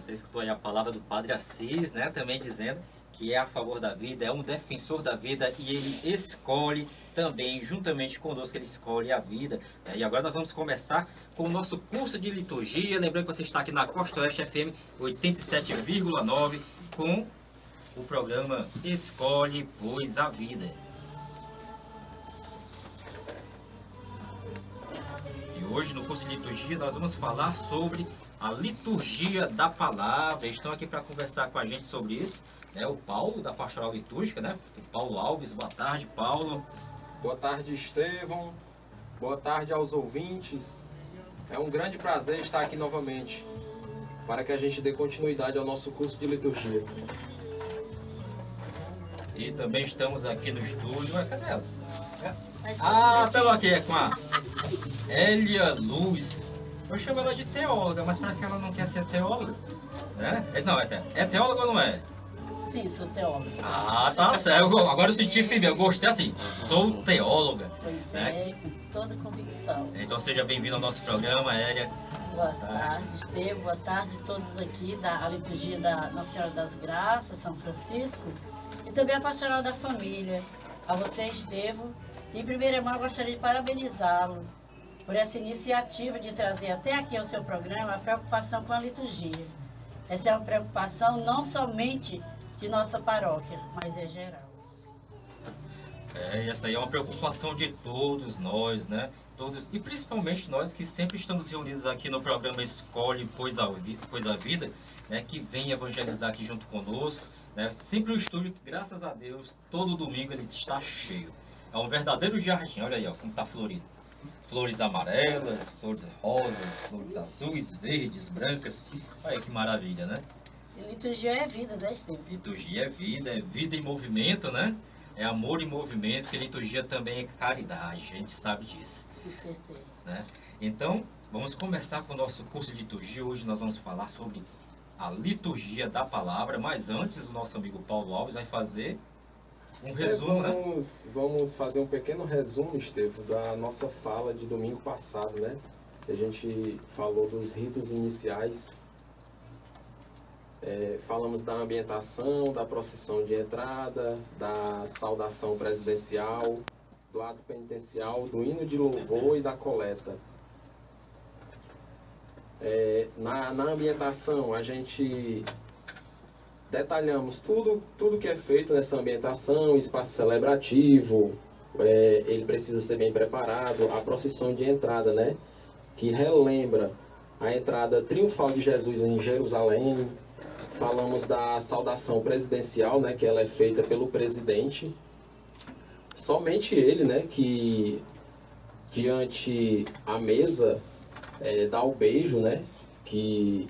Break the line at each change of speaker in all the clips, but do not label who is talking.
Você escutou aí a palavra do Padre Assis, né? Também dizendo que é a favor da vida, é um defensor da vida e ele escolhe também, juntamente conosco, ele escolhe a vida. E agora nós vamos começar com o nosso curso de liturgia. Lembrando que você está aqui na Costa Oeste FM 87,9 com o programa Escolhe, pois, a Vida. E hoje no curso de liturgia nós vamos falar sobre a liturgia da palavra. Estão aqui para conversar com a gente sobre isso, né? O Paulo, da Pastoral Litúrgica, né? O Paulo Alves. Boa tarde, Paulo.
Boa tarde, Estevão. Boa tarde aos ouvintes. É um grande prazer estar aqui novamente para que a gente dê continuidade ao nosso curso de liturgia.
E também estamos aqui no estúdio. Cadê ela? Ah, estamos aqui com a Elia Luz. Eu chamo ela de teóloga, mas parece que ela não quer ser teóloga, né? Não, é teóloga ou não é?
Sim, sou teóloga.
Ah, tá certo. Agora eu senti firme, eu gostei assim. Sou teóloga.
Pois
né?
é, com toda convicção.
Então seja bem-vindo ao nosso programa, Elia.
Boa tarde, Estevam. Boa tarde a todos aqui da liturgia da Nossa Senhora das Graças, São Francisco. E também a Pastoral da Família. A você, Estevam. Em primeira mão, eu gostaria de parabenizá-lo por essa iniciativa de trazer até aqui ao seu programa a preocupação com a liturgia. Essa é uma preocupação não somente de nossa paróquia, mas é geral.
Essa aí é uma preocupação de todos nós, né? Todos, e principalmente nós que sempre estamos reunidos aqui no programa Escolhe, pois a Vida, né? Que vem evangelizar aqui junto conosco, né? Sempre o estúdio, graças a Deus, todo domingo ele está cheio. É um verdadeiro jardim, olha aí, ó, como está florido. Flores amarelas, flores rosas, flores azuis, verdes, brancas. Olha que maravilha, né?
E liturgia é vida, né, Estevam?
Liturgia é vida em movimento, né? É amor em movimento, que liturgia também é caridade, a gente sabe disso.
Com certeza.
Né? Então, vamos começar com o nosso curso de liturgia. Hoje nós vamos falar sobre a liturgia da palavra, mas antes o nosso amigo Paulo Alves vai fazer um resumo,
Vamos fazer um pequeno resumo, Estevão, da nossa fala de domingo passado, né? A gente falou dos ritos iniciais, falamos da ambientação, da procissão de entrada, da saudação presidencial, do ato penitencial, do hino de louvor e da coleta. Na ambientação, a gente detalhamos tudo que é feito nessa ambientação, espaço celebrativo, ele precisa ser bem preparado, a procissão de entrada, né? Que relembra a entrada triunfal de Jesus em Jerusalém. Falamos da saudação presidencial, né? Que ela é feita pelo presidente. Somente ele, né? Que diante a mesa dá o beijo, né? Que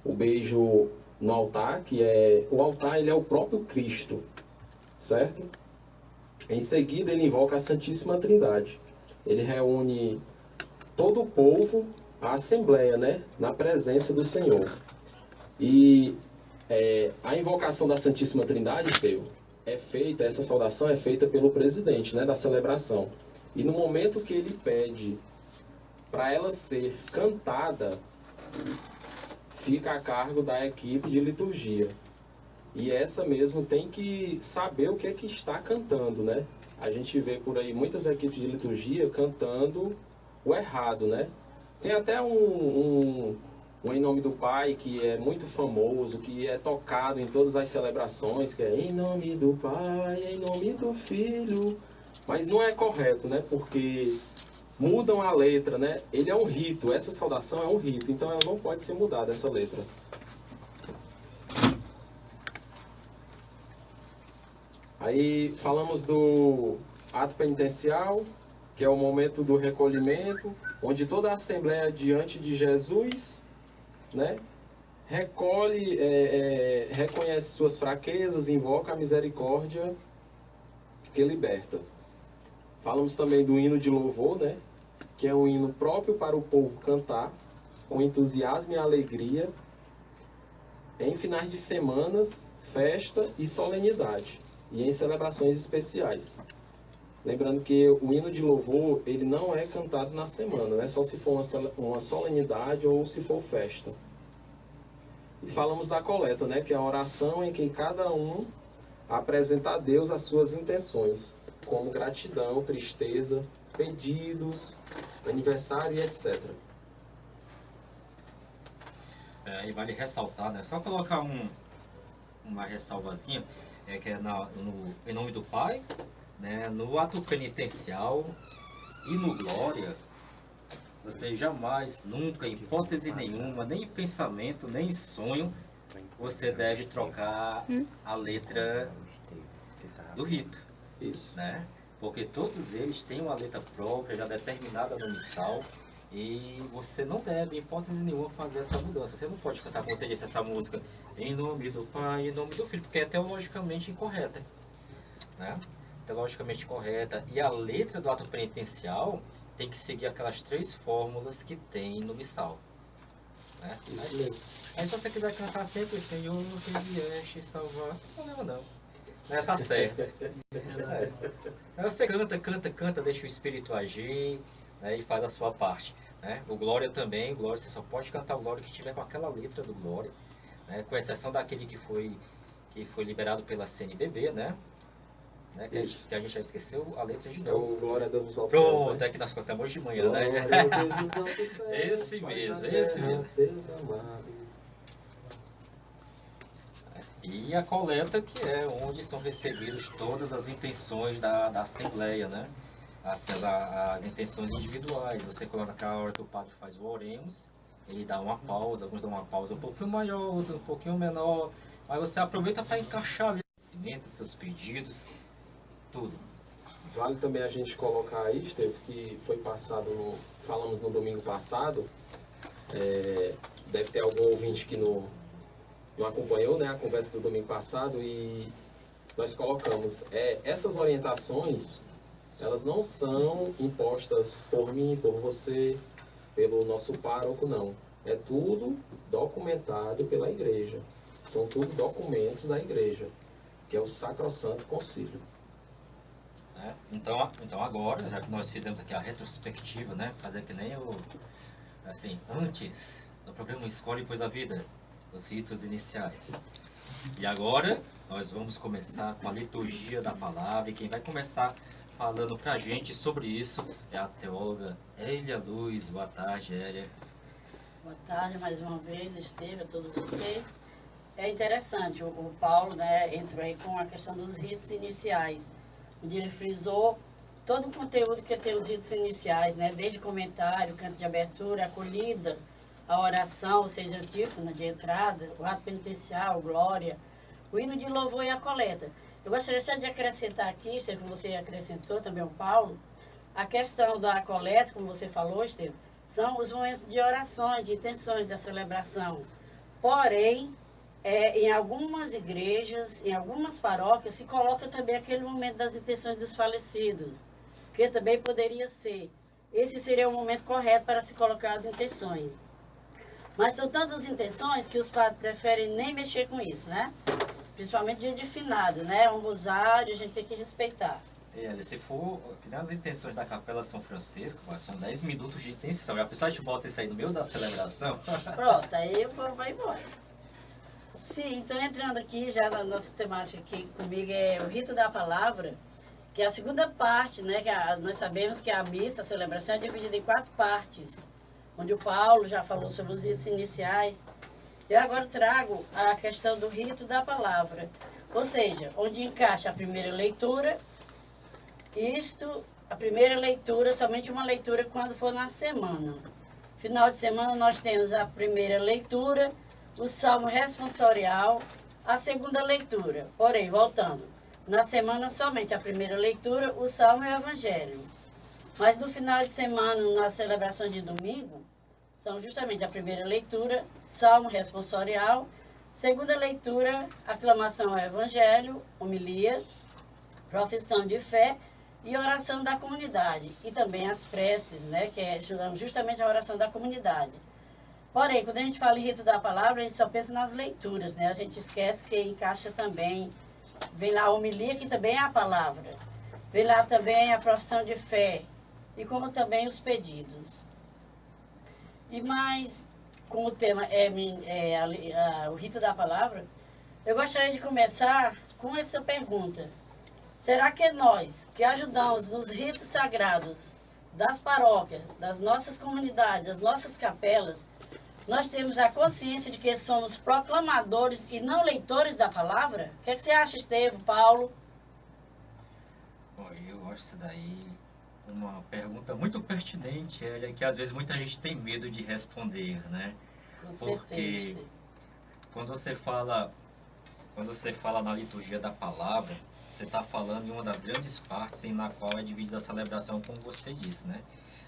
o beijo no altar, o altar ele é o próprio Cristo, certo? Em seguida ele invoca a Santíssima Trindade. Ele reúne todo o povo, a assembleia, né, na presença do Senhor. E a invocação da Santíssima Trindade, essa saudação é feita pelo presidente, né, da celebração. E no momento que ele pede para ela ser cantada, fica a cargo da equipe de liturgia. E essa mesmo tem que saber o que é que está cantando, né? A gente vê por aí muitas equipes de liturgia cantando o errado, né? Tem até um Em Nome do Pai, que é muito famoso, que é tocado em todas as celebrações, que é Em Nome do Pai, em nome do Filho. Mas não é correto, né? Porque mudam a letra, né? Ele é um rito, essa saudação é um rito, então ela não pode ser mudada, essa letra. Aí falamos do ato penitencial, que é o momento do recolhimento, onde toda a assembleia diante de Jesus, né, reconhece suas fraquezas, invoca a misericórdia que liberta. Falamos também do hino de louvor, né, que é um hino próprio para o povo cantar, com entusiasmo e alegria, em finais de semanas, festa e solenidade, e em celebrações especiais. Lembrando que o hino de louvor, ele não é cantado na semana, né? Só se for uma solenidade ou se for festa. E falamos da coleta, né? Que é a oração em que cada um apresenta a Deus as suas intenções, como gratidão, tristeza, pedidos, aniversário e etc.
E vale ressaltar, né? Só colocar uma ressalvazinha, que é em nome do Pai, né? No ato penitencial e no glória, você jamais, nunca, em hipótese nenhuma, nem em pensamento, nem em sonho, você deve trocar a letra do rito.
Isso.
Né? Porque todos eles têm uma letra própria, já determinada no missal, e você não deve, em hipótese nenhuma, fazer essa mudança. Você não pode cantar, como você disse, essa música em nome do Pai, em nome do Filho, porque é teologicamente incorreta. Né? Teologicamente correta. E a letra do ato penitencial tem que seguir aquelas 3 fórmulas que tem no missal. Né? Aí se você quiser cantar sempre, Senhor, que vieste salvar, não leva não. Tá certo. Você canta, deixa o Espírito agir, né, e faz a sua parte. Né? O Glória também, Glória, você só pode cantar o Glória que tiver com aquela letra do Glória, né, com exceção daquele que foi liberado pela CNBB, né? Que a gente já esqueceu a letra de novo.
É o Glória a Deus nos altos
Pronto,
céus, né?
é que nós cantamos hoje de manhã,
Glória
né?
a Deus nos altos céus,
Esse
Pai
mesmo,
da
esse
terra,
mesmo.
seus amados.
E a coleta, que é onde são recebidas todas as intenções da Assembleia, né? As intenções individuais. Você coloca aquela hora que o padre faz o oremos, ele dá uma pausa, alguns dão uma pausa um pouquinho maior, outros um pouquinho menor, mas você aproveita para encaixar ali os seus pedidos, tudo.
Vale também a gente colocar aí, Esteve, que foi passado, falamos no domingo passado, deve ter algum ouvinte que não acompanhou, né, a conversa do domingo passado, e nós colocamos, essas orientações, elas não são impostas por mim, por você, pelo nosso pároco, não. É tudo documentado pela igreja. São tudo documentos da igreja, que é o Sacrosanto Concílio.
Então agora, já que nós fizemos aqui a retrospectiva, né, fazer que nem antes do programa Escolhe Pois a Vida, os ritos iniciais. E agora nós vamos começar com a liturgia da palavra, e quem vai começar falando pra gente sobre isso é a teóloga Hélia Luz. Boa tarde, Hélia.
Boa tarde mais uma vez, Esteve, a todos vocês. É interessante, o Paulo, né, entrou aí com a questão dos ritos iniciais, onde ele frisou todo o conteúdo que tem os ritos iniciais, né, desde comentário, canto de abertura, acolhida, a oração, ou seja, antífona de entrada, o ato penitencial, glória, o hino de louvor e a coleta. Eu gostaria só de acrescentar aqui, Esteve, como você acrescentou também o Paulo, a questão da coleta, como você falou, Esteve, são os momentos de orações, de intenções da celebração. Porém, em algumas igrejas, em algumas paróquias, se coloca também aquele momento das intenções dos falecidos, que também poderia ser. Esse seria o momento correto para se colocar as intenções. Mas são tantas intenções que os padres preferem nem mexer com isso, né? Principalmente dia de finado, né? Um rosário, a gente tem que respeitar.
Se for, que nas intenções da Capela São Francisco, são 10 minutos de intenção. E a pessoa te bota isso aí no meio da celebração.
Pronto, aí o povo vai embora. Sim, então entrando aqui já na nossa temática aqui comigo é o rito da palavra, que é a segunda parte, né? Nós sabemos que a missa, a celebração é dividida em 4 partes, onde o Paulo já falou sobre os ritos iniciais. Eu agora trago a questão do rito da palavra, ou seja, onde encaixa a primeira leitura. A primeira leitura, somente uma leitura quando for na semana. Final de semana nós temos a primeira leitura, o salmo responsorial, a segunda leitura. Porém, voltando, na semana somente a primeira leitura, o salmo e o evangelho. Mas no final de semana, nas celebrações de domingo, são justamente a primeira leitura, salmo responsorial, segunda leitura, aclamação ao evangelho, homilia, profissão de fé e oração da comunidade. E também as preces, né, que é justamente a oração da comunidade. Porém, quando a gente fala em rito da palavra, a gente só pensa nas leituras, né? A gente esquece que encaixa também, vem lá a homilia, que também é a palavra. Vem lá também a profissão de fé, e como também os pedidos. E mais, com o tema o rito da palavra, eu gostaria de começar com essa pergunta. Será que nós, que ajudamos nos ritos sagrados das paróquias, das nossas comunidades, das nossas capelas, nós temos a consciência de que somos proclamadores e não leitores da palavra? O que é que você acha, Estevam, Paulo?
Bom, eu acho isso daí uma pergunta muito pertinente, Elia, que às vezes muita gente tem medo de responder, né?
Com
Porque
certeza.
quando você fala na liturgia da palavra, você está falando em uma das grandes partes na qual é dividida a celebração, como você disse, né?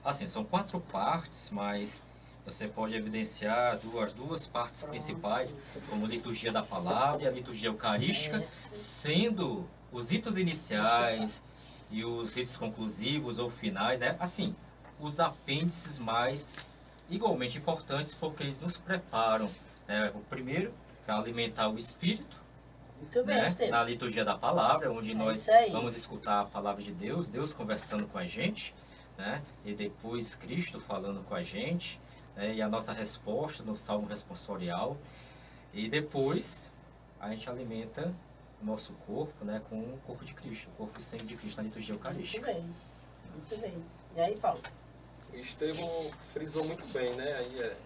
Assim, são 4 partes, mas você pode evidenciar duas partes principais, como a liturgia da palavra e a liturgia eucarística, sendo os ritos iniciais e os ritos conclusivos ou finais, né? Assim, os apêndices mais igualmente importantes, porque eles nos preparam, né? O primeiro, para alimentar o espírito,
Muito bem,
né?
Estevam.
Na liturgia da palavra, onde nós
isso aí.
vamos escutar a palavra de Deus, Deus conversando com a gente, né? E depois Cristo falando com a gente, né? E a nossa resposta no salmo responsorial. E depois a gente alimenta o nosso corpo, né? Com o corpo de Cristo, o corpo e sangue de Cristo na liturgia
Muito
eucarística.
bem, muito bem. E aí, Paulo?
O Estevão frisou muito bem, né? Aí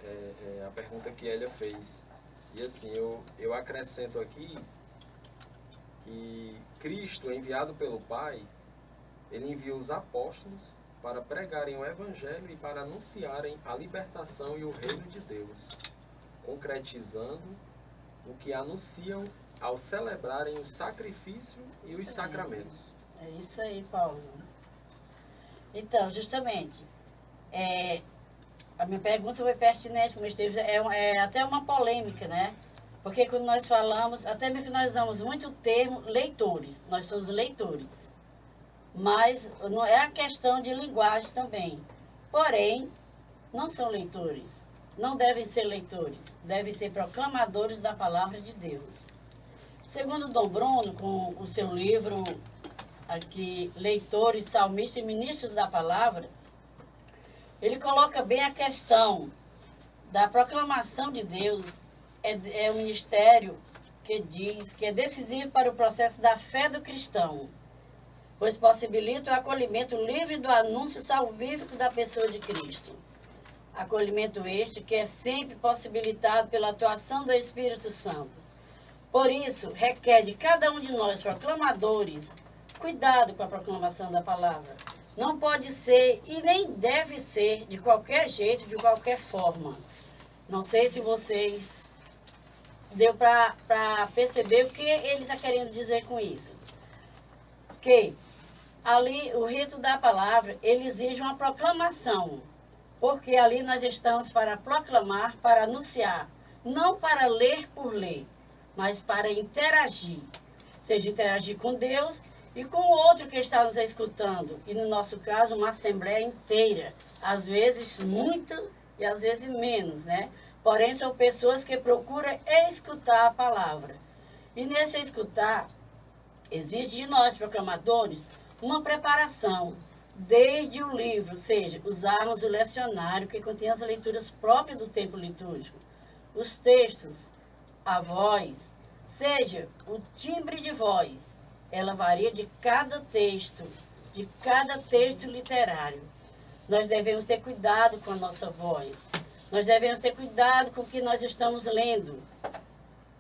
a pergunta que Elia fez. E assim, eu acrescento aqui que Cristo, enviado pelo Pai, ele envia os apóstolos para pregarem o Evangelho e para anunciarem a libertação e o reino de Deus, concretizando o que anunciam ao celebrarem o sacrifício e os sacramentos.
É isso aí, Paulo. Então, justamente, a minha pergunta foi pertinente, como esteve, é até uma polêmica, né? Porque quando nós falamos, até me finalizamos muito o termo leitores, nós somos leitores. Mas não é a questão de linguagem também. Porém, não são leitores, não devem ser leitores, devem ser proclamadores da palavra de Deus. Segundo Dom Bruno, com o seu livro aqui, Leitores, Salmistas e Ministros da Palavra, ele coloca bem a questão da proclamação de Deus. É um ministério que diz que é decisivo para o processo da fé do cristão, pois possibilita o acolhimento livre do anúncio salvífico da pessoa de Cristo. Acolhimento este que é sempre possibilitado pela atuação do Espírito Santo. Por isso, requer de cada um de nós, proclamadores, cuidado com a proclamação da palavra. Não pode ser e nem deve ser de qualquer jeito, de qualquer forma. Não sei se vocês deu para perceber o que ele está querendo dizer com isso. Que ali o rito da palavra, ele exige uma proclamação, porque ali nós estamos para proclamar, para anunciar, não para ler por ler, mas para interagir. Seja interagir com Deus e com o outro que está nos escutando. E no nosso caso, uma assembleia inteira. Às vezes muito e às vezes menos, né? Porém, são pessoas que procuram escutar a palavra. E nesse escutar, exige de nós, proclamadores, uma preparação, desde o livro, ou seja, usarmos o lecionário que contém as leituras próprias do tempo litúrgico, os textos, a voz, seja o timbre de voz, ela varia de cada texto literário. Nós devemos ter cuidado com a nossa voz. Nós devemos ter cuidado com o que nós estamos lendo,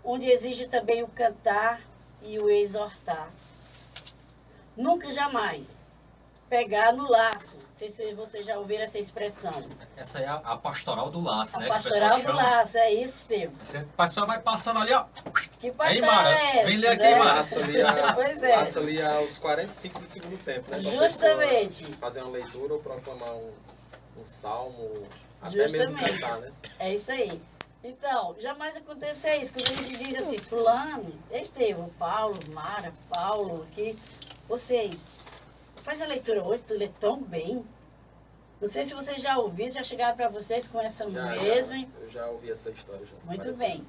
onde exige também o cantar e o exortar. Nunca, jamais, pegar no laço. Não sei se vocês já ouviram essa expressão.
Essa é a pastoral do laço, né?
A pastoral do laço, é isso, Estevam.
O pastor vai passando ali, ó.
Que pastoral
Mara,
é essa?
vem ler aqui,
né?
Mara.
Pois é.
Passa ali aos 45 do segundo tempo, né? Pra
Justamente.
pessoa fazer uma leitura ou proclamar um salmo, até mesmo
Justamente.
cantar, né?
É isso aí. Então, jamais acontecer isso, quando a gente diz assim, fulano, Estevam, Paulo, Mara, Paulo, aqui, vocês, faz a leitura hoje, tu lê tão bem. Não sei se vocês já ouviram, já chegaram para vocês com essa mesma.
Eu já ouvi essa história. Já.
Muito
Parece
bem.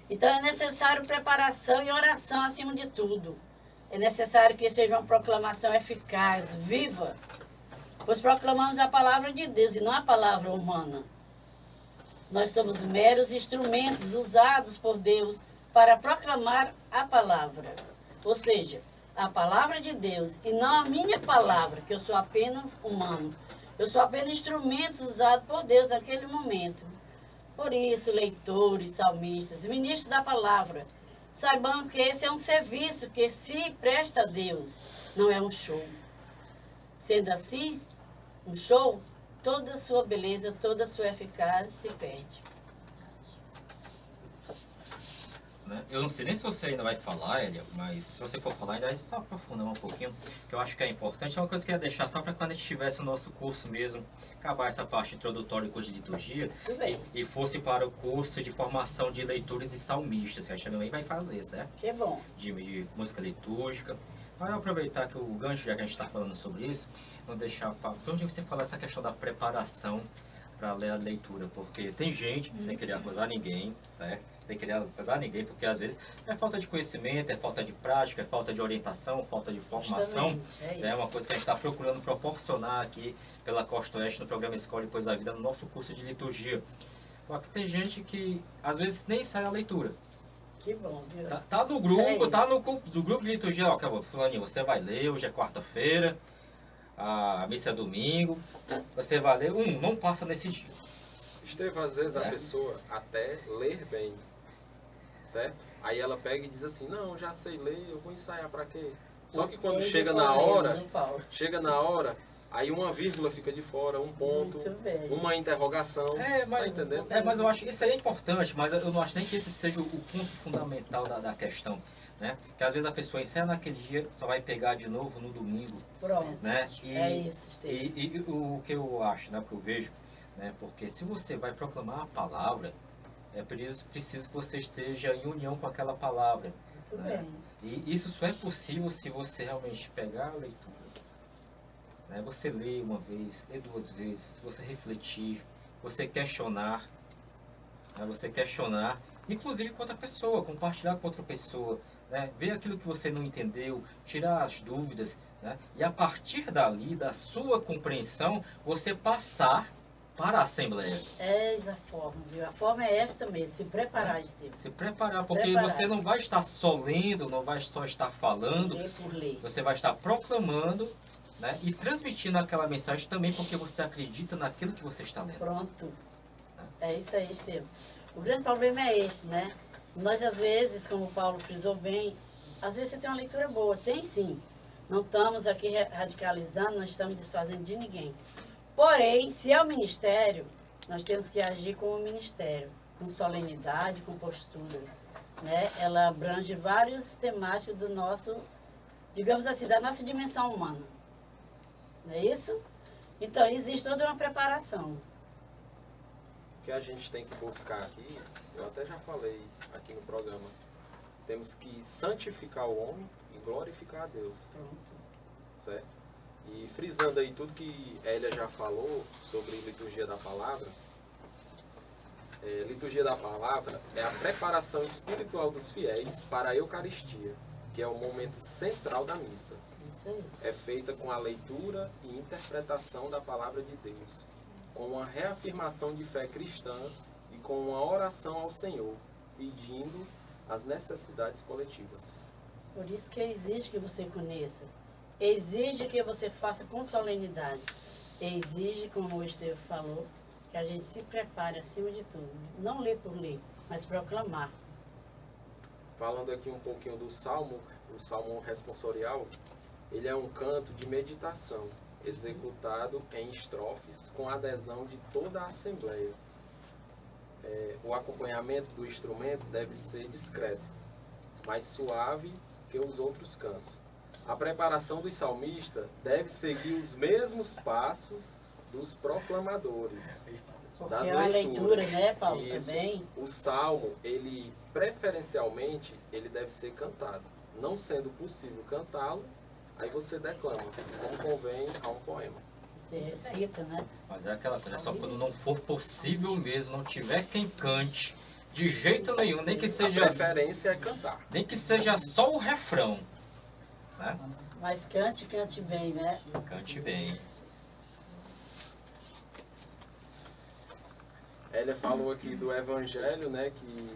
Então é necessário preparação e oração acima de tudo. É necessário que seja uma proclamação eficaz, viva, pois proclamamos a palavra de Deus e não a palavra humana. Nós somos meros instrumentos usados por Deus para proclamar a palavra. Ou seja, a palavra de Deus e não a minha palavra, que eu sou apenas humano. Eu sou apenas instrumentos usados por Deus naquele momento. Por isso, leitores, salmistas, ministros da palavra, saibamos que esse é um serviço que se presta a Deus, não é um show. Sendo assim, um show, toda a sua beleza, toda a sua eficácia se perde.
Eu não sei nem se você ainda vai falar, Elia, mas se você for falar, ainda só aprofundar um pouquinho, que eu acho que é importante. É uma coisa que eu ia deixar só para quando a gente tivesse o nosso curso mesmo, acabar essa parte introdutória do curso de liturgia, e fosse para o curso de formação de leitores e salmistas, que a gente também vai fazer, certo?
Que bom.
De música litúrgica. Para aproveitar que o gancho, já que a gente está falando sobre isso, não deixar para onde você falar essa questão da preparação para ler a leitura, porque tem gente, sem querer acusar ninguém, certo? Sem querer acusar ninguém, porque às vezes é falta de conhecimento, é falta de prática, é falta de orientação, falta de formação. É uma coisa que a gente está procurando proporcionar aqui pela Costa Oeste no programa Escola e Pois a Vida, no nosso curso de liturgia. Só que tem gente que às vezes nem sai a leitura.
Que bom, viu?
Tá no grupo, tá no do grupo de liturgia, ó, Fulaninho, você vai ler, hoje é quarta-feira, a missa é domingo, você vai ler, não passa nesse dia.
Esteve, às vezes a pessoa até ler bem, certo? Aí ela pega e diz assim, não, já sei ler, eu vou ensaiar pra quê? Só que quando chega na hora, aí uma vírgula fica de fora, um ponto, uma interrogação, tá entendendo?
Mas eu acho que isso aí é importante, mas eu não acho nem que esse seja o ponto fundamental da questão, né? Que às vezes a pessoa ensaia naquele dia, só vai pegar de novo no domingo.
Pronto,
né?
é isso,
e o que eu acho, né, o que eu vejo, né? Porque se você vai proclamar a palavra, é preciso que você esteja em união com aquela palavra.
Muito
né?
bem.
E isso só é possível se você realmente pegar a leitura. Né? Você lê uma vez, lê duas vezes, você refletir, você questionar. Né? Você questionar, inclusive com outra pessoa, compartilhar com outra pessoa. Né? Ver aquilo que você não entendeu, tirar as dúvidas. Né? E a partir dali, da sua compreensão, você passar para a Assembleia.
É essa forma, viu? A forma é esta mesmo, se preparar, Estevam.
Se preparar, porque você não vai estar só lendo, não vai só estar falando.
Ler por ler.
Você vai estar proclamando, né, e transmitindo aquela mensagem também, porque você acredita naquilo que você está lendo.
Pronto. É isso aí, Estevam. O grande problema é este, né? Nós, às vezes, como o Paulo frisou bem, às vezes você tem uma leitura boa. Tem sim. Não estamos aqui radicalizando, não estamos desfazendo de ninguém. Porém, se é o ministério, nós temos que agir como ministério, com solenidade, com postura. Né? Ela abrange vários temáticos do nosso, digamos assim, da nossa dimensão humana. Não é isso? Então, existe toda uma preparação.
O que a gente tem que buscar aqui, eu até já falei aqui no programa, temos que santificar o homem e glorificar a Deus. Certo? E frisando aí tudo que Elia já falou sobre liturgia da palavra, liturgia da palavra é a preparação espiritual dos fiéis para a Eucaristia, que é o momento central da missa.
Isso aí.
É feita com a leitura e interpretação da palavra de Deus, com uma reafirmação de fé cristã e com uma oração ao Senhor, pedindo as necessidades coletivas.
Por isso que exige que você conheça. Exige que você faça com solenidade. Exige, como o Estevam falou, que a gente se prepare acima de tudo. Não ler por ler, mas proclamar.
Falando aqui um pouquinho do Salmo, o Salmo responsorial, ele é um canto de meditação, executado em estrofes com adesão de toda a Assembleia. O acompanhamento do instrumento deve ser discreto, mais suave que os outros cantos. A preparação dos salmistas deve seguir os mesmos passos dos proclamadores, das
é uma
leituras.
leitura, né, Paulo,
Isso.
também.
O salmo, ele preferencialmente, ele deve ser cantado. Não sendo possível cantá-lo, aí você declama, como convém a um poema.
Você recita, né?
Mas é aquela coisa, só quando não for possível mesmo, não tiver quem cante, de jeito nenhum, nem que seja...
A preferência é cantar.
Nem que seja só o refrão. Né?
Mas cante bem, né?
Cante bem.
Elia falou aqui do Evangelho, né, que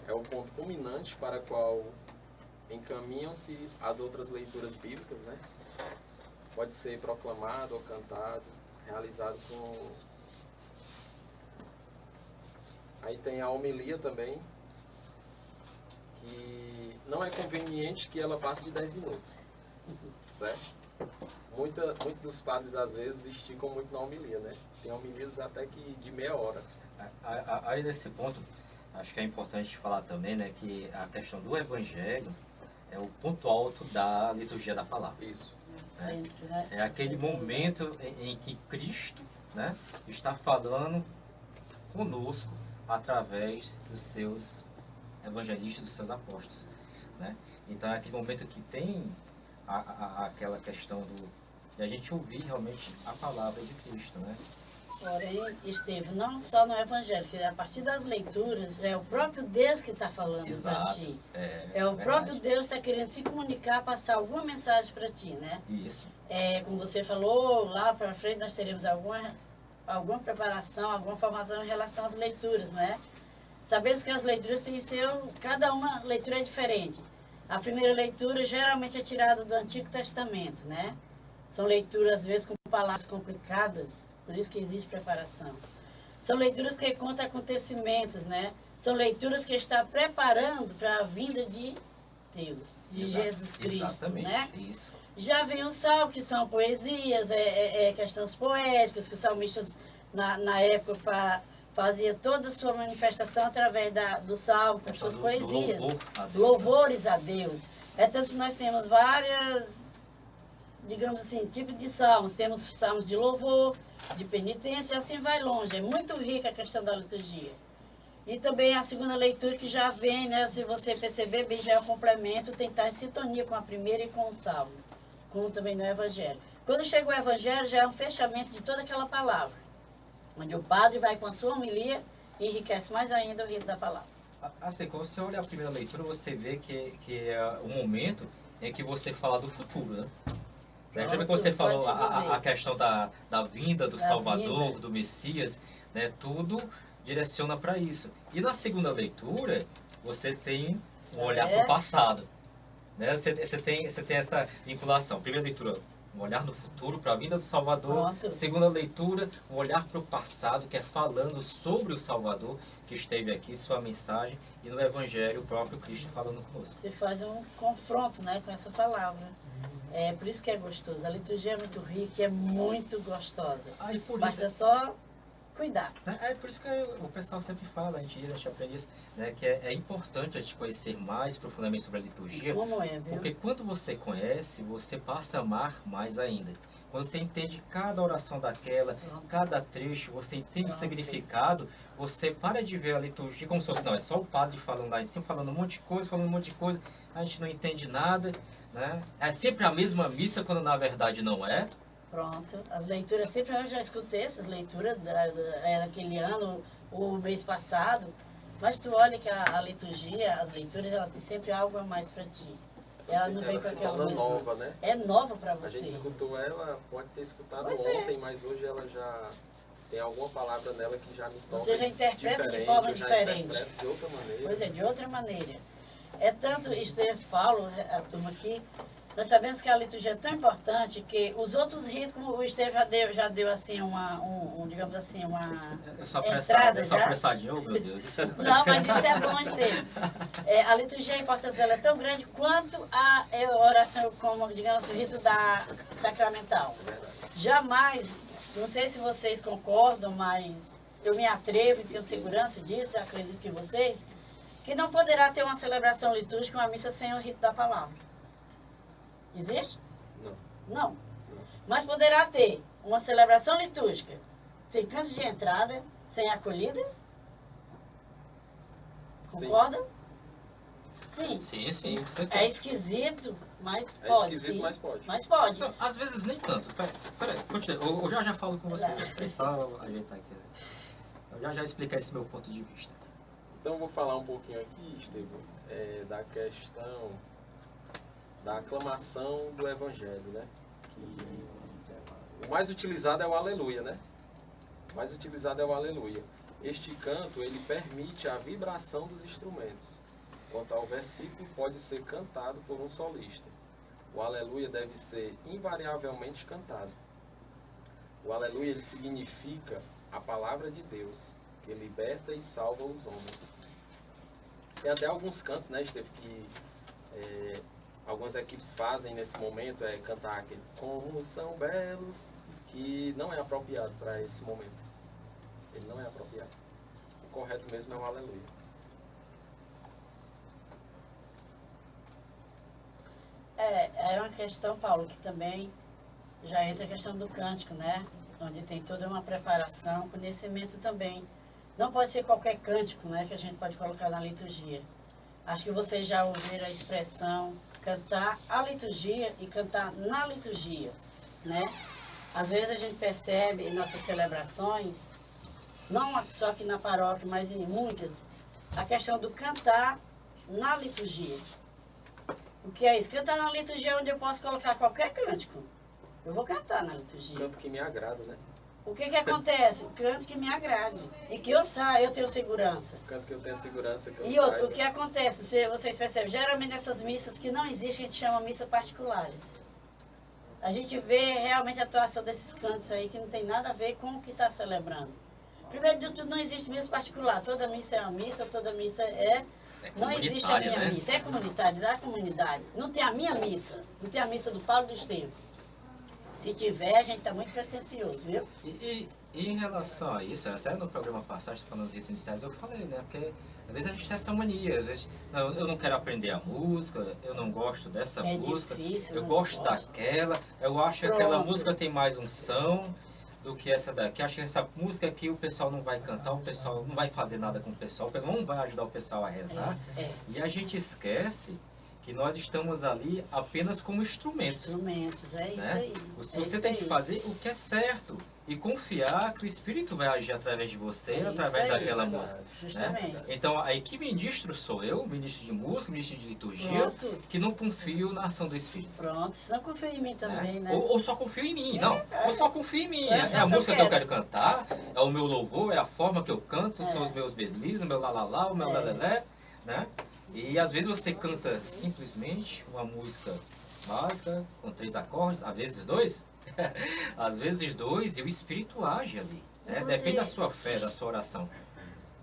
é o ponto culminante para qual encaminham-se as outras leituras bíblicas, né? Pode ser proclamado ou cantado, realizado com... Aí tem a homilia também, que não é conveniente que ela passe de 10 minutos, certo? Muitos dos padres, às vezes, esticam muito na homilia, né? Tem homilias até que de meia hora.
Aí nesse ponto, acho que é importante falar também, né, que a questão do Evangelho é o ponto alto da liturgia da palavra.
Isso.
Sempre, né?
É aquele momento em que Cristo, né, está falando conosco através dos seus evangelistas, dos seus apóstolos, né? Então é aquele momento que tem aquela questão de a gente ouvir realmente a palavra de Cristo, né?
Porém, Estevão, não só no Evangelho, que a partir das leituras é o próprio Deus que está falando para ti. É o próprio Deus que está querendo se comunicar, passar alguma mensagem para ti, né?
Isso.
Como você falou, lá para frente nós teremos alguma preparação, alguma formação em relação às leituras, né? Sabemos que as leituras têm cada uma leitura é diferente. A primeira leitura geralmente é tirada do Antigo Testamento, né? São leituras, às vezes, com palavras complicadas, por isso que existe preparação. São leituras que contam acontecimentos, né? São leituras que está preparando para a vinda de Deus, de Jesus Cristo,
Exatamente.
né?
Isso.
Já vem os salmos, que são poesias, questões poéticas, que os salmistas, na época, fazia toda a sua manifestação através do salmo, com suas poesias. Louvores a Deus. É tanto que nós temos várias, digamos assim, tipos de salmos. Temos salmos de louvor, de penitência, e assim vai longe. É muito rica a questão da liturgia. E também a segunda leitura que já vem, né, se você perceber bem, já é o complemento, tem que estar em sintonia com a primeira e com o salmo, como também no Evangelho. Quando chega o Evangelho, já é um fechamento de toda aquela palavra, onde o padre vai com a sua homilia e enriquece mais ainda o rito da palavra.
Assim, quando você olha a primeira leitura, você vê que é o momento em que você fala do futuro, né? Já que você falou a questão da vinda do Salvador, do Messias, né? Tudo direciona para isso. E na segunda leitura, você tem um olhar para o passado, né? Você tem essa vinculação. Primeira leitura, um olhar no futuro, para a vinda do Salvador.
Pronto.
Segunda leitura, um olhar para o passado, que é falando sobre o Salvador, que esteve aqui, sua mensagem, e no Evangelho, o próprio Cristo falando conosco.
Você faz um confronto, né, com essa palavra. É por isso que é gostoso. A liturgia é muito rica e é muito gostosa.
E por
Basta só cuidar.
É por isso que o pessoal sempre fala, a gente aprende isso, né, que é importante a gente conhecer mais profundamente sobre a liturgia.
Como é, viu?
Porque quando você conhece, você passa a amar mais ainda. Quando você entende cada oração daquela, cada trecho, você entende o significado, você para de ver a liturgia como se fosse, não, é só o padre falando lá em cima, falando um monte de coisa, a gente não entende nada, né? É sempre a mesma missa, quando na verdade não é.
Pronto. As leituras, sempre eu já escutei essas leituras daquele ano, o mês passado, mas tu olha que a liturgia, as leituras, ela tem sempre algo a mais para ti. Ela não vem com aquela coisa
nova, né?
É nova para você.
A gente escutou ela, pode ter escutado
Pois
ontem, mas hoje ela já tem alguma palavra nela que já me toca.
Você já interpreta de forma diferente.
De outra maneira.
Pois é, de outra maneira. É tanto, Estevão, Paulo, a turma aqui, nós sabemos que a liturgia é tão importante que os outros ritos, como o Estevão já deu assim, digamos assim, uma entrada já.
Apressadinho, meu Deus, desculpa.
Não, mas isso é bom, Estevão. A liturgia, a importância dela é tão grande quanto a oração, como, digamos, o rito da sacramental. Jamais, não sei se vocês concordam, mas eu me atrevo e tenho segurança disso, acredito que vocês, que não poderá ter uma celebração litúrgica, uma missa sem o rito da palavra. Existe?
Não.
Não. Mas poderá ter uma celebração litúrgica sem canto de entrada, sem acolhida? Concorda? Sim.
Sim.
É esquisito, mas
É
pode.
esquisito,
sim.
mas pode.
Mas pode.
Não, às vezes nem tanto. Peraí, continua. Eu já falo com você. Só ajeitar aqui. Eu já explicar esse meu ponto de vista.
Então eu vou falar um pouquinho aqui, Estevão, da questão da aclamação do Evangelho, né? Que o mais utilizado é o Aleluia, né? O mais utilizado é o Aleluia. Este canto, ele permite a vibração dos instrumentos. Quanto ao versículo, pode ser cantado por um solista. O aleluia deve ser invariavelmente cantado. O aleluia, ele significa a palavra de Deus, que liberta e salva os homens. Tem até alguns cantos, né, Esteve, que algumas equipes fazem nesse momento, cantar aquele "Como são belos", que não é apropriado para esse momento. Ele não é apropriado. O correto mesmo é o aleluia.
É uma questão, Paulo, que também já entra a questão do cântico, né? Onde tem toda uma preparação, conhecimento também. Não pode ser qualquer cântico, né, que a gente pode colocar na liturgia. Acho que vocês já ouviram a expressão cantar a liturgia e cantar na liturgia, né? Às vezes a gente percebe em nossas celebrações, não só aqui na paróquia, mas em muitas, a questão do cantar na liturgia. O que é isso? Cantar na liturgia é onde eu posso colocar qualquer cântico. Eu vou cantar na liturgia.
Canto que me agrada, né?
O que acontece? Canto que me agrade. E que eu saia, eu tenho segurança.
Canto que eu tenho segurança, que eu
E
saiba.
o que acontece? Vocês percebem, geralmente nessas missas que não existem, a gente chama missa particulares. A gente vê realmente a atuação desses cantos aí que não tem nada a ver com o que está celebrando. Primeiro de tudo, não existe missa particular. Toda missa é uma missa, toda missa não existe a minha missa. É comunitária, da comunidade. Não tem a minha missa. Não tem a missa do Paulo do Estevam. Se tiver, a gente está muito pretencioso, viu?
E em relação a isso, até no programa passado, falando das redes iniciais, eu falei, né? Porque às vezes a gente tem essa mania, às vezes, não, eu não quero aprender a música, eu não gosto dessa música,
difícil,
eu gosto daquela, eu acho que aquela música tem mais unção do que essa daqui. Acho que essa música aqui o pessoal não vai cantar, o pessoal não vai fazer nada com o pessoal não vai ajudar o pessoal a rezar. E a gente esquece que nós estamos ali apenas como instrumentos.
Instrumentos, é isso
né?
aí.
Você tem que fazer o que é certo e confiar que o Espírito vai agir através de você, através daquela música.
Justamente.
Né? Então, aí que ministro sou eu, ministro de música, ministro de liturgia, que não confio na ação do Espírito.
Pronto, se não confia em mim também, né?
Ou só confio em mim, não. Eu só confio em mim. É a música que eu quero cantar, é o meu louvor, é a forma que eu canto, são os meus belismos, o meu lalala, o meu lelelé, né? E às vezes você canta simplesmente uma música básica, com 3 acordes, às vezes 2, às vezes 2, e o Espírito age ali. Né? Depende da sua fé, da sua oração.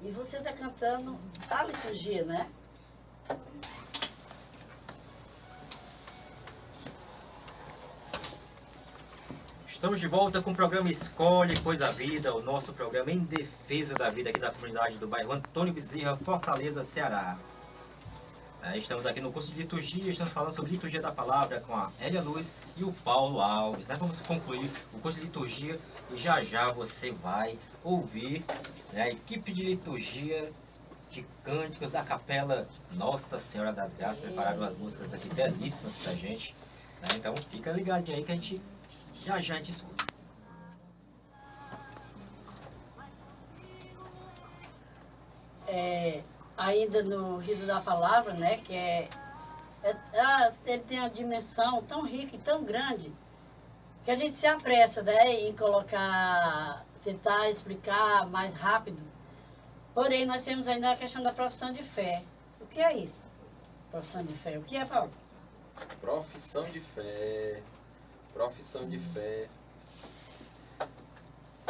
E você está cantando a liturgia, né?
Estamos de volta com o programa Escolhe Pois a Vida, o nosso programa em defesa da vida aqui da comunidade do bairro Antônio Bezerra, Fortaleza, Ceará. Estamos aqui no curso de liturgia, estamos falando sobre liturgia da palavra com a Hélia Luz e o Paulo Alves. Vamos concluir o curso de liturgia e já você vai ouvir a equipe de liturgia de cânticos da capela Nossa Senhora das Graças. Prepararam umas músicas aqui belíssimas pra gente. Então fica ligadinho aí que a gente já te escuta.
Ainda no rito da palavra, né, que ele tem uma dimensão tão rica e tão grande que a gente se apressa, né, em tentar explicar mais rápido. Porém, nós temos ainda a questão da profissão de fé. O que é isso? Profissão de fé. O que é, Paulo?
Profissão de fé. Profissão de fé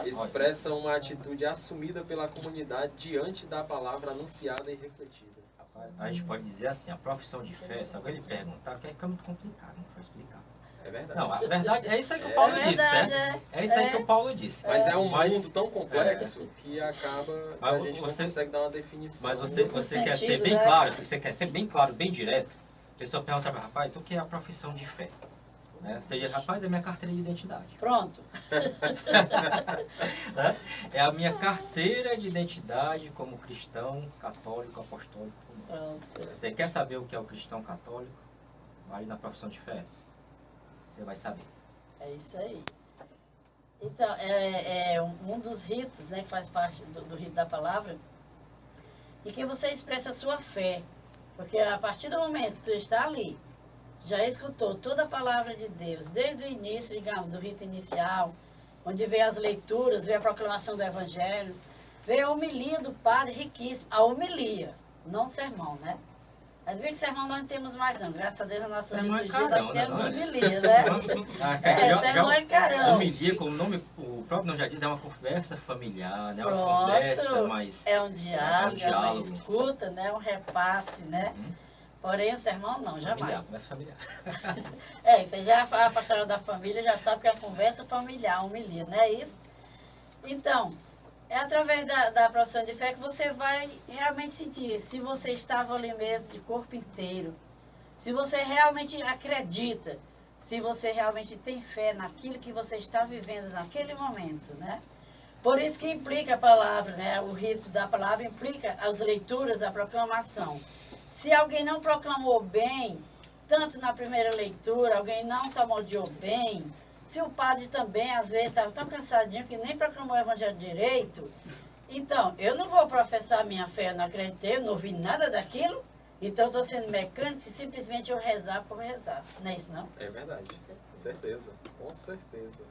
expressa uma atitude assumida pela comunidade diante da palavra anunciada e refletida.
A gente pode dizer assim, a profissão de fé, se alguém lhe perguntar, que é muito complicado, não foi explicar.
É verdade.
Não, a verdade é isso aí que o Paulo disse, certo? É isso aí que o Paulo disse.
Mas é um mundo tão complexo que acaba que a gente não consegue dar uma definição.
Mas você quer ser bem claro, se você quer ser bem claro, bem direto, a pessoa pergunta para rapaz, o que é a profissão de fé? Você diz, rapaz, é minha carteira de identidade.
Pronto.
É a minha carteira de identidade como cristão, católico, apostólico.
Pronto.
Você quer saber o que é o cristão católico? Vai na profissão de fé. Você vai saber.
É isso aí. Então, é um dos ritos, né, que faz parte do rito da palavra, e que você expressa a sua fé. Porque a partir do momento que tu está ali, já escutou toda a palavra de Deus, desde o início, digamos, do rito inicial, onde vem as leituras, vem a proclamação do Evangelho, Veio a homilia do padre, riquíssimo. A homilia, não o sermão, né? Mas vê que sermão nós não temos mais não. Graças a Deus, na nossa
Sermão é
liturgia
carão,
nós
né,
temos
não é?
homilia, né? Sermão é carão.
Homilia, como o próprio nome já diz, é uma conversa familiar, né? Uma
Pronto.
conversa mais...
É um diálogo, é uma
diálogo.
escuta, né? Um repasse, né? Porém, o sermão não, jamais.
Familiar, conversa familiar.
Isso aí já a pastoral da família já sabe que é a conversa familiar, homilia, não é isso? Então, é através da profissão de fé que você vai realmente sentir se você estava ali mesmo de corpo inteiro, se você realmente acredita, se você realmente tem fé naquilo que você está vivendo naquele momento, né? Por isso que implica a palavra, né? O rito da palavra implica as leituras, a proclamação. Se alguém não proclamou bem, tanto na primeira leitura, alguém não salmodiou bem, se o padre também, às vezes, estava tão cansadinho que nem proclamou o evangelho direito, então, eu não vou professar minha fé, eu não acreditei, eu não ouvi nada daquilo, então eu estou sendo mecânico se simplesmente eu rezar por rezar. Não é isso, não?
É verdade, certeza, com certeza.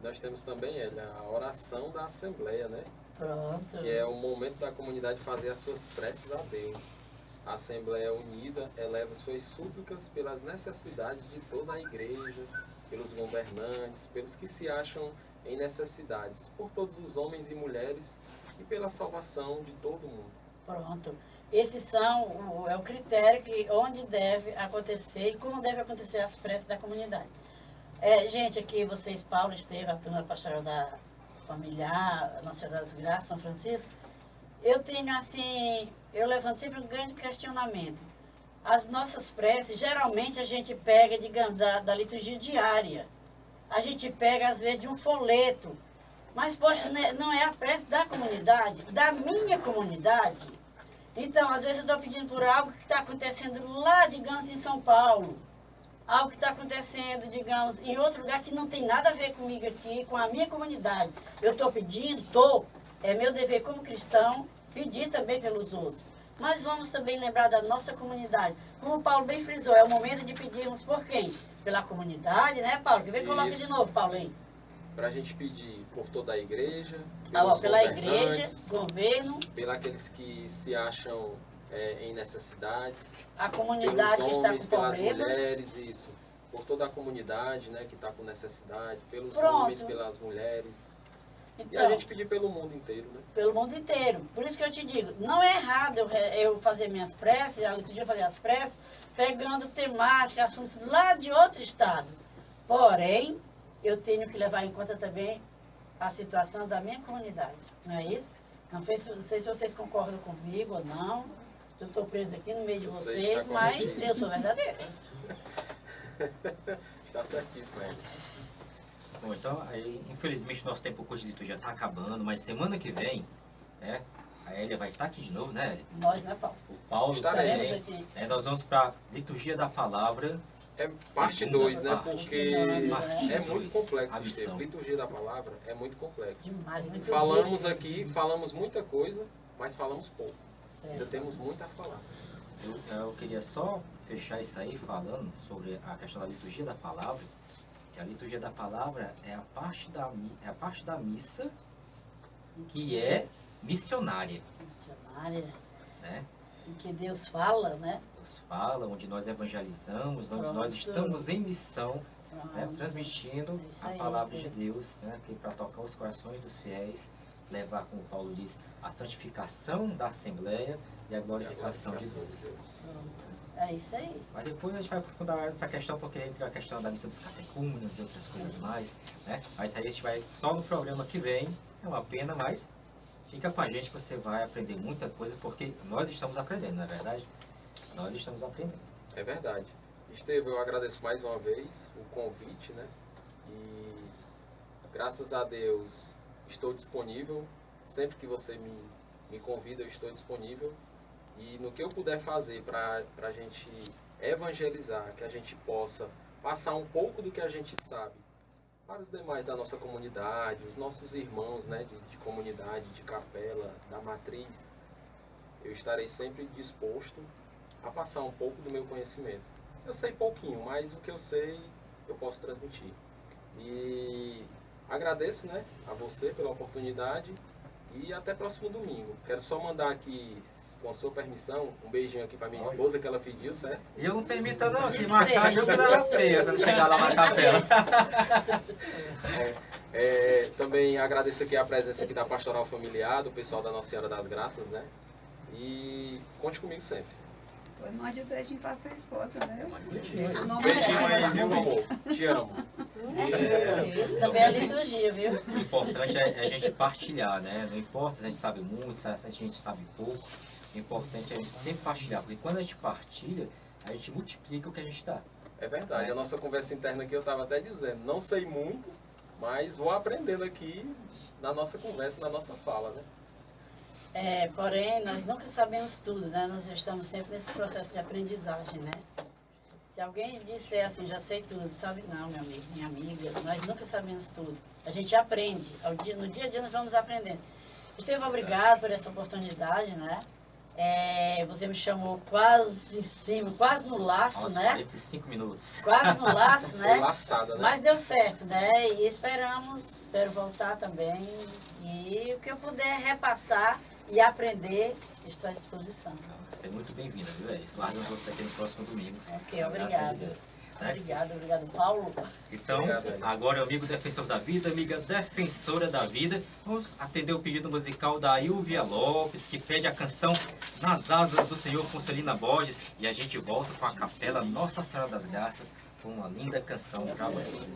Nós temos também, Elia, a oração da Assembleia, né?
Pronto.
Que é o momento da comunidade fazer as suas preces a Deus. A Assembleia Unida eleva suas súplicas pelas necessidades de toda a igreja, pelos governantes, pelos que se acham em necessidades, por todos os homens e mulheres e pela salvação de todo mundo.
Pronto. Esses é o critério que onde deve acontecer e como deve acontecer as preces da comunidade. Gente, aqui vocês, Paulo, Esteve, a turma pastoral da familiar, Nossa Senhora das Graças, São Francisco, eu tenho assim, eu levanto sempre um grande questionamento. As nossas preces, geralmente a gente pega, digamos, da liturgia diária. A gente pega, às vezes, de um folheto. Mas, poxa, não é a prece da comunidade, da minha comunidade. Então, às vezes eu estou pedindo por algo que está acontecendo lá, digamos, em São Paulo. Algo que está acontecendo, digamos, em outro lugar que não tem nada a ver comigo aqui, com a minha comunidade. Eu estou pedindo, é meu dever como cristão, pedir também pelos outros. Mas vamos também lembrar da nossa comunidade. Como o Paulo bem frisou, é o momento de pedirmos por quem? Pela comunidade, né, Paulo? Que vem coloca de novo, Paulo, aí.
Para a gente pedir por toda a igreja,
pela igreja, governo,
pelos aqueles que se acham em necessidades,
a comunidade
pelos
que está
homens,
com
pelas
problemas.
mulheres, isso. Por toda a comunidade, né, que está com necessidade, pelos
Pronto.
homens, pelas mulheres.
Então,
e a gente pedir pelo mundo inteiro, né?
Pelo mundo inteiro. Por isso que eu te digo, não é errado eu fazer minhas preces, a liturgia fazer as preces, pegando temática, assuntos lá de outro estado. Porém, eu tenho que levar em conta também a situação da minha comunidade. Não é isso? Não sei se vocês concordam comigo ou não. Eu estou presa aqui no meio de vocês, mas eu sou verdadeira.
Está certíssimo, é.
Bom, então, aí, infelizmente, nosso tempo curso de liturgia está acabando, mas semana que vem, né, a Elia vai estar aqui de novo, né, Elia?
Nós, né, Paulo?
O Paulo
Estaremos
também.
aqui.
Nós vamos para a liturgia da palavra.
É parte 2, né?
parte.
Porque
Parte
é muito complexo,
A missão.
Estevam. Liturgia da palavra é muito complexo.
Demais, muito
Falamos
bem.
aqui, falamos muita coisa, mas falamos pouco. Ainda
Certo.
temos muito a falar.
Eu queria só fechar isso aí falando sobre a questão da liturgia da palavra, que a liturgia da palavra é a parte da missa que é missionária,
Missionária,
né?
em que Deus fala, né?
Deus fala, onde nós evangelizamos, onde
Pronto.
nós estamos em missão, né,
Pronto.
transmitindo
É isso
a
aí,
palavra de
Estevam.
Deus, né, para tocar os corações dos fiéis, levar, como Paulo diz, a santificação da Assembleia e a glorificação de Deus.
Pronto. É isso aí.
Mas depois a gente vai aprofundar essa questão, porque entra a questão da missa dos catecúmenos e outras coisas mais, né? Mas aí a gente vai só no programa que vem, é uma pena, mas fica com a gente, você vai aprender muita coisa, porque nós estamos aprendendo, não é verdade? Nós estamos aprendendo.
É verdade. Estevam, eu agradeço mais uma vez o convite, né? E graças a Deus estou disponível. Sempre que você me convida, eu estou disponível. E no que eu puder fazer para a gente evangelizar, que a gente possa passar um pouco do que a gente sabe para os demais da nossa comunidade, os nossos irmãos, né, de comunidade, de capela, da matriz, eu estarei sempre disposto a passar um pouco do meu conhecimento. Eu sei pouquinho, mas o que eu sei eu posso transmitir. E agradeço, né, a você pela oportunidade E até próximo domingo. Quero só mandar aqui, com a sua permissão, um beijinho aqui para minha esposa que ela pediu, certo?
E eu não permito não, que mais tarde eu vou dar feia quando chegar lá na capela.
Também agradeço aqui a presença aqui da Pastoral Familiar, do pessoal da Nossa Senhora das Graças, né? E conte comigo sempre.
Pois mande um beijinho para sua esposa, né?
Beijinho aí, viu, meu amor? Te amo.
Isso também é liturgia, viu?
O importante é a gente partilhar, né? Não importa se a gente sabe muito, se a gente sabe pouco. O importante é a gente sempre partilhar, porque quando a gente partilha, a gente multiplica o que a gente dá.
É verdade, a nossa conversa interna aqui eu estava até dizendo, não sei muito, mas vou aprendendo aqui na nossa conversa, na nossa fala, né?
Porém, nós nunca sabemos tudo, né? Nós estamos sempre nesse processo de aprendizagem, né? Se alguém disser assim, já sei tudo, sabe não, meu amigo, minha amiga, nós nunca sabemos tudo. A gente aprende, no dia a dia nós vamos aprendendo. Estevam, obrigado por essa oportunidade, né? Você me chamou quase em cima, quase no laço,
Nossa,
né?
45 minutos.
Quase no laço, né?
Foi laçada, né?
Mas deu certo, né? E espero voltar também. E o que eu puder repassar e aprender, estou à disposição.
Você é muito bem-vinda, viu, Elis? Guardamos você aqui no próximo domingo.
Ok,
Graças a
obrigada.
Deus, né?
Obrigado, Paulo.
Então,
Obrigado, Elis.
agora, amigo defensor da vida, amiga defensora da vida, vamos atender o pedido musical da Ilvia Lopes, que pede a canção Nas Asas do Senhor com Celina Borges. E a gente volta com a capela Nossa Senhora das Graças, com uma linda canção para você.